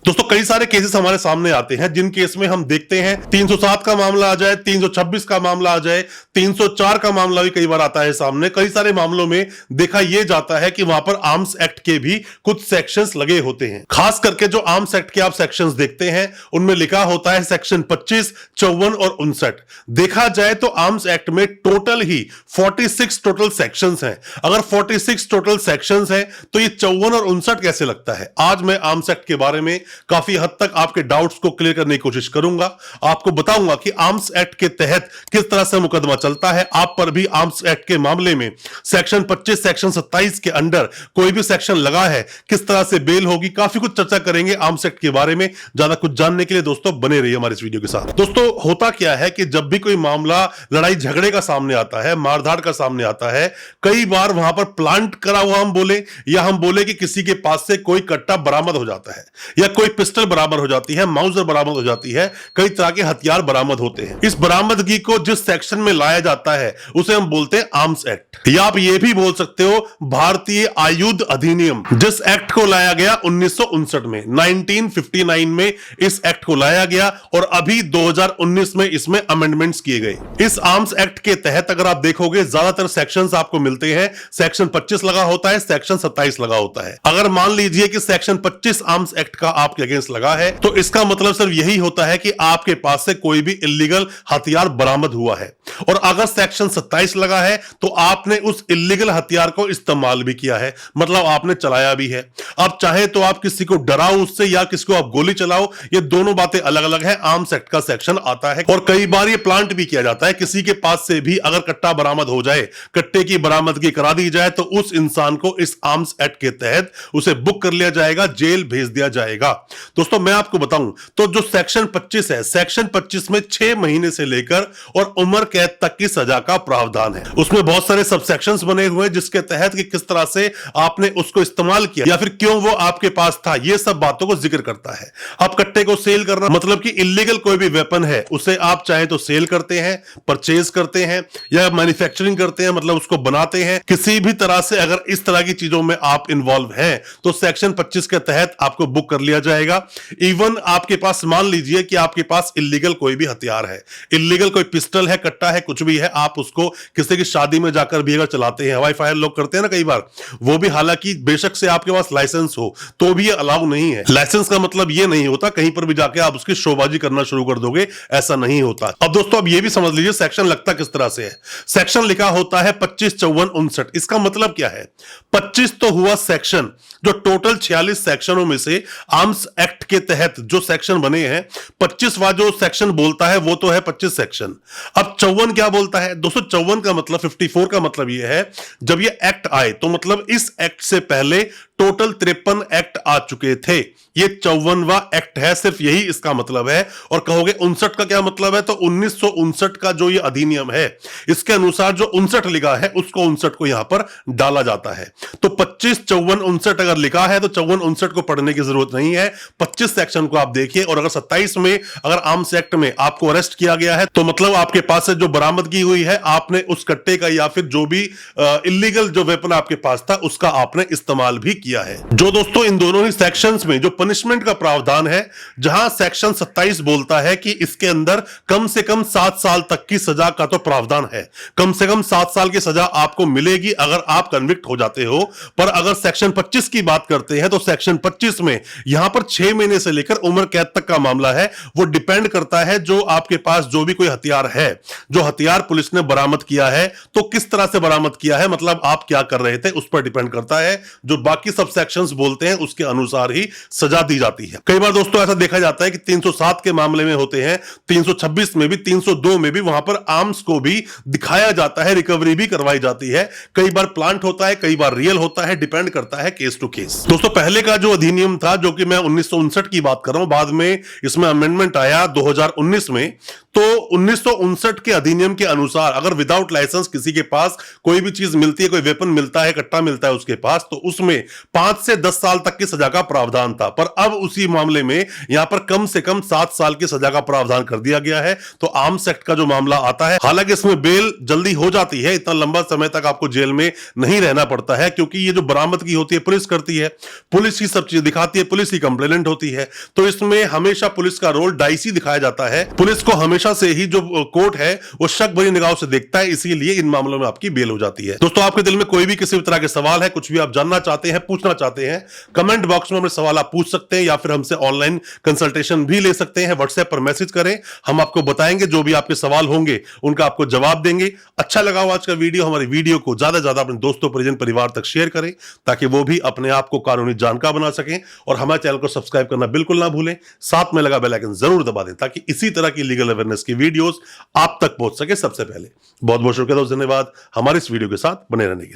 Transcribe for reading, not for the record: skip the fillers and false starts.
दोस्तों कई सारे केसेस हमारे सामने आते हैं जिन केस में हम देखते हैं 307 का मामला आ जाए, 326 का मामला आ जाए, 304 का मामला भी कई बार आता है सामने। कई सारे मामलों में देखा यह जाता है कि वहां पर आर्म्स एक्ट के भी कुछ सेक्शंस लगे होते हैं। खास करके जो आर्म्स एक्ट के आप सेक्शंस देखते हैं उनमें लिखा होता है सेक्शन 25, 54 और 59। देखा जाए तो आर्म्स एक्ट में टोटल ही 46 टोटल सेक्शंस हैं। अगर 46 टोटल सेक्शंस हैं तो ये 54 और 59 कैसे लगता है? आज मैं आर्म्स एक्ट के बारे में काफी हद तक आपके डाउट्स को क्लियर करने की कोशिश करूंगा। आपको बताऊंगा कि आर्म्स एक्ट के तहत किस तरह से मुकदमा चलता है। आप पर भी आर्म्स एक्ट के मामले में सेक्शन 25, सेक्शन 27 के अंडर कोई भी सेक्शन लगा है, किस तरह से बेल होगी, काफी कुछ चर्चा करेंगे आर्म्स एक्ट के बारे में। ज्यादा कुछ जानने के लिए दोस्तों बने रहिए हमारे इस वीडियो के साथ। दोस्तों होता क्या है कि जब भी कोई मामला लड़ाई झगड़े का सामने आता है, मारधाड़ का सामने आता है, कई बार वहां पर प्लांट करा हुआ हम बोले या हम बोले कि किसी के पास से कोई कट्टा बरामद हो जाता है या कोई पिस्टल बरामद हो जाती है, माउजर बरामद हो जाती है, कई तरह के हथियार बरामद होते हैं। इस बरामदगी को जिस सेक्शन में लाया जाता है उसे हम बोलते हैं आर्म्स एक्ट, या आप ये भी बोल सकते हो भारतीय आयुध अधिनियम, जिस एक्ट को लाया गया 1959 में, 1959 में इस एक्ट को लाया गया और अभी 2019 में इसमें अमेंडमेंट्स किए गए। इस आर्म्स एक्ट के तहत अगर आप देखोगे ज्यादातर सेक्शंस आपको मिलते हैं, सेक्शन 25 लगा होता है, सेक्शन 27 लगा होता है। अगर मान लीजिए कि सेक्शन 25 आर्म्स एक्ट का आपके अगेंस्ट लगा है तो इसका मतलब सिर्फ यही होता है कि आपके पास से कोई भी इल्लीगल हथियार बरामद हुआ है। और अगर सेक्शन 27 लगा है तो आपने उस इल्लीगल हथियार को इस्तेमाल भी किया है, मतलब आपने चलाया भी है। आप चाहे तो आप किसी को डराओ उससे या किसी को आप गोली चलाओ, ये दोनों बातें अलग अलग है। आर्म्स एक्ट का सेक्शन आता है और कई बार ये प्लांट भी किया जाता है। किसी के पास से भी अगर कट्टा बरामद हो जाए, कट्टे की बरामदगी करा दी जाए तो उस इंसान को इस आर्म्स एक्ट के तहत उसे बुक कर लिया जाएगा, जेल भेज दिया जाएगा। दोस्तों मैं आपको बताऊं तो जो सेक्शन 25 है, सेक्शन 25 में 6 महीने से लेकर और उम्र कैद तक की सजा का प्रावधान है। उसमें बहुत सारे सब सेक्शंस बने हुए हैं जिसके तहत कि किस तरह से आपने उसको इस्तेमाल किया या फिर क्यों वो आपके पास था, ये सब बातों को जिक्र करता है। आप कट्टे को सेल करना मतलब कि इल्लीगल कोई भी वेपन है उसे आप चाहे तो सेल करते हैं, परचेज करते हैं या मैन्युफैक्चरिंग करते हैं, मतलब उसको बनाते हैं। किसी भी तरह से अगर इस तरह की चीजों में आप इन्वॉल्व हैं तो सेक्शन 25 के तहत आपको बुक कर लिया जाएगा। इवन आपके पास मान लीजिए कि आपके पास इल्लीगल कोई भी हथियार है, इल्लीगल कोई पिस्टल है, कट्टा है, कुछ भी है, आप उसको किसी की शादी में जाकर भी अगर चलाते हैं, हवाई फायर लोग करते हैं ना कई बार, वो भी हालांकि बेशक से आपके पास लाइसेंस हो तो भी ये अलाउ नहीं है। लाइसेंस का मतलब ये नहीं होता कहीं पर भी जाके आप उसकी शोबाजी करना शुरू कर दोगे, ऐसा नहीं होता। अब दोस्तों अब ये भी समझ लीजिए सेक्शन लगता किस तरह से है। सेक्शन लिखा होता है 25, 54, 59। इसका मतलब क्या है? 25 तो हुआ सेक्शन जो टोटल 46 सेक्शनों में से आर्म्स एक्ट के तहत जो सेक्शन बने हैं, 25वां जो सेक्शन बोलता है वो तो है 25 सेक्शन। अब 54 क्या बोलता है? दोस्तों 54 का मतलब 54 का मतलब ये है जब ये एक्ट आए तो मतलब इस एक्ट से पहले टोटल 53 एक्ट आ चुके थे, ये 54वां एक्ट है, सिर्फ यही इसका मतलब है। और कहोगे 59 का क्या मतलब है? तो 1959 का जो ये अधिनियम है इसके अनुसार जो 59 लिखा है उसको 59 को यहां पर डाला जाता है। तो 25, 54, 59 अगर लिखा है तो 54, 59 को पढ़ने की जरूरत नहीं है। 25 सेक्शन को आप देखिए और अगर 27 में अगर आर्म्स एक्ट में आपको अरेस्ट किया गया है तो मतलब आपके पास से जो बरामदगी हुई है, आपने उस कट्टे का या फिर जो भी इल्लीगल जो वेपन आपके पास था उसका आपने इस्तेमाल भी किया है। जो दोस्तों इन दोनों ही सेक्शंस में जो पनिशमेंट का प्रावधान है, जहां सेक्शन 27 बोलता है कि इसके अंदर कम से कम 7 साल तक की सजा का तो प्रावधान है, कम से कम 7 साल की सजा आपको मिलेगी अगर आप कन्विक्ट हो जाते हो। पर अगर सेक्शन 25 की बात करते हैं तो सेक्शन 25 में यहां पर 6 महीने से लेकर उम्र कैद तक का मामला है। वो डिपेंड करता है जो आपके पास जो भी कोई हथियार है, जो हथियार पुलिस ने बरामद किया है तो किस तरह से बरामद किया है, मतलब आप क्या कर रहे थे उस पर डिपेंड करता है। जो बाकी सब सेक्शंस बोलते हैं उसके अनुसार ही सजा दी जाती है। कई बार दोस्तों ऐसा देखा जाता है कि 307 के मामले में होते हैं, 326 में भी, 302 में भी, वहां पर आर्म्स को भी दिखाया जाता है, रिकवरी भी करवाई जाती है। कई बार प्लांट होता है, कई बार रियल होता है, डिपेंड करता है केस टू केस। दोस्तों पहले का जो अधिनियम था, जो कि मैं 1959 की बात कर रहा हूं, बाद में इसमें अमेंडमेंट आया 2019 में, तो 1959 के अधिनियम के अनुसार अगर विदाउट लाइसेंस किसी के पास कोई भी चीज मिलती है, कोई वेपन मिलता है, कट्टा मिलता है उसके पास, तो उसमें 5 से 10 साल तक की सजा का प्रावधान था। पर अब उसी मामले में यहां पर कम से कम 7 साल की सजा का प्रावधान कर दिया गया है। तो आर्म्स एक्ट का जो मामला आता है, हालांकि इसमें बेल जल्दी हो जाती है, इतना लंबा समय तक आपको जेल में नहीं रहना पड़ता है, क्योंकि ये जो बरामदगी होती है पुलिस करती है, पुलिस ही सब चीज दिखाती है, पुलिस ही कंप्लेनेंट होती है। तो इसमें हमेशा पुलिस का रोल डाइसी दिखाया जाता है। पुलिस को हमेशा से ही जो कोर्ट है वो शक भरी निगाहों से देखता है, इसीलिए इन मामलों में आपकी बेल हो जाती है। दोस्तों, आपके दिल में कोई भी किसी भी तरह के सवाल है, कुछ भी आप जानना चाहते हैं, पूछना चाहते हैं, कमेंट बॉक्स में अपने सवाल आप पूछ सकते हैं, या फिर हमसे ऑनलाइन कंसल्टेशन भी ले सकते हैं। व्हाट्सएप पर मैसेज करें, हम आपको बताएंगे, जो भी आपके सवाल होंगे उनका आपको जवाब देंगे। अच्छा लगा हो आज का वीडियो, हमारी वीडियो को ज्यादा से ज्यादा अपने दोस्तों, परिजन, परिवार तक शेयर करें, ताकि वो भी अपने आप को कानूनी जानकार बना सकें। और हमारे चैनल को सब्सक्राइब करना बिल्कुल ना भूलें, साथ में लगा बेल आइकन जरूर दबा दें, ताकि इसी तरह की लीगल अवेयरनेस की वीडियोस आप तक पहुंच सके सबसे पहले। बहुत बहुत शुक्रिया दोस्तों, धन्यवाद हमारे इस वीडियो के साथ बने रहने के लिए।